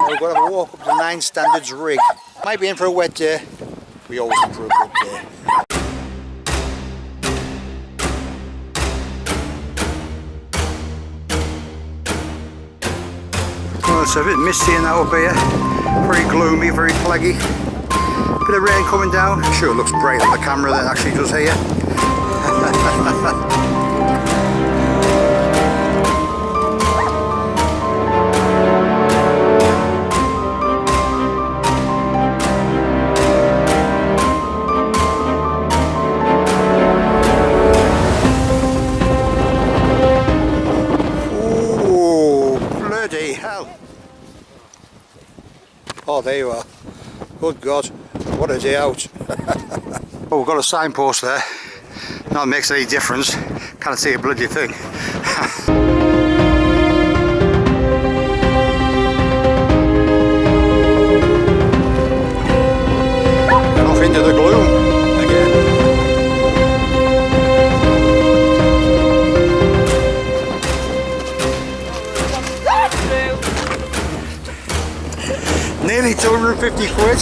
we've got to have a walk up to Nine Standards Rigg. Might be in for a wet day. We always in for a good day. Well, it's a bit misty in that up here. Very gloomy, very plaggy. Bit of rain coming down. Sure looks bright on the camera than it actually does here. Oh, there you are. Good God, what a day out. Oh, we've got a signpost there. Not that makes any difference. Can't see a bloody thing. And off into the gloom again. Nearly 250 quid.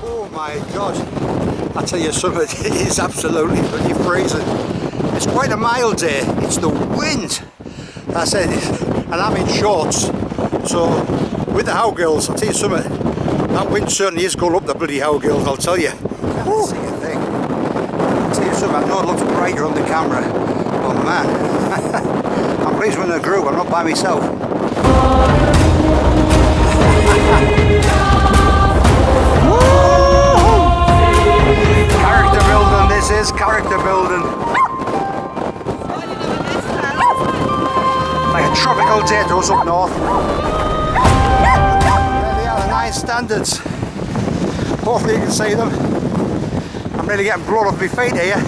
Oh my God. I tell you something, it is absolutely bloody freezing. It's quite a mild day. It's the wind. I said, and I'm in shorts. So with the Howgills, I'll tell you something, that wind certainly is going up the bloody Howgills, I'll tell you. Can't see a thing. I'll tell you something, I know it looks brighter on the camera. Oh man, I'm pleased with the group, I'm not by myself. Character building, this is character building. Like a tropical day to us up north. There they are, the Nine Standards. Hopefully you can see them. I'm really getting blown off my feet here.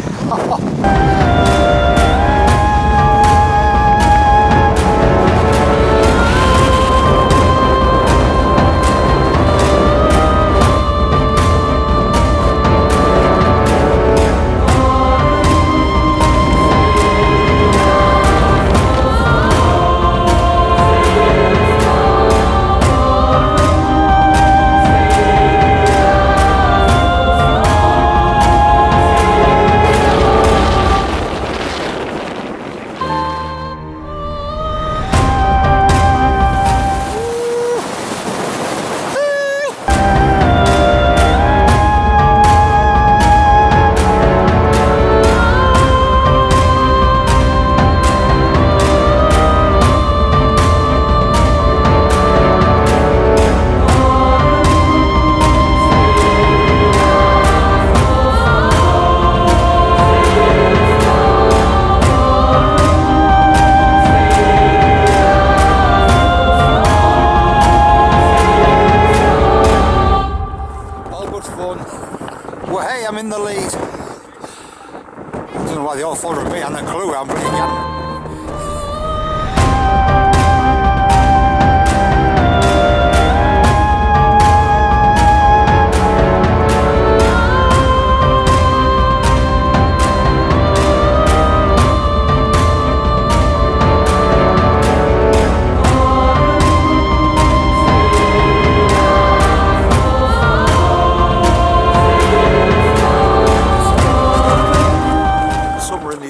Well, hey, I'm in the lead. I don't know why they all follow me, I'm not a clue, I'm really getting.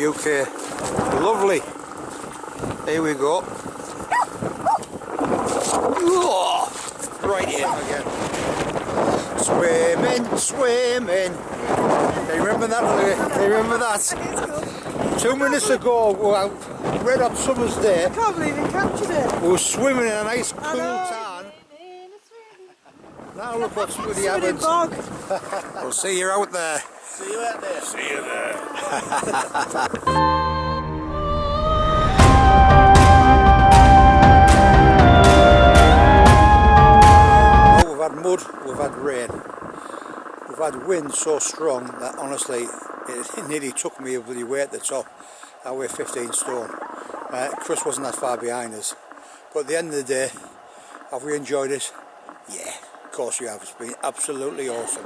UK. Lovely. Here we go. Oh, right in again. Swimming, swimming. Can you remember that? Can you remember that? 2 minutes ago, well, red hot summer's day. I can't believe you captured it. We were swimming in a nice cool tan. Now look what's really happened. We'll see you out there. See you out there. See you there. Well, we've had mud, we've had rain, we've had wind so strong that honestly it nearly took me a bloody way at the top. I weigh 15 stone. Chris wasn't that far behind us, but at the end of the day, have we enjoyed it? Yeah, of course we have. It's been absolutely awesome.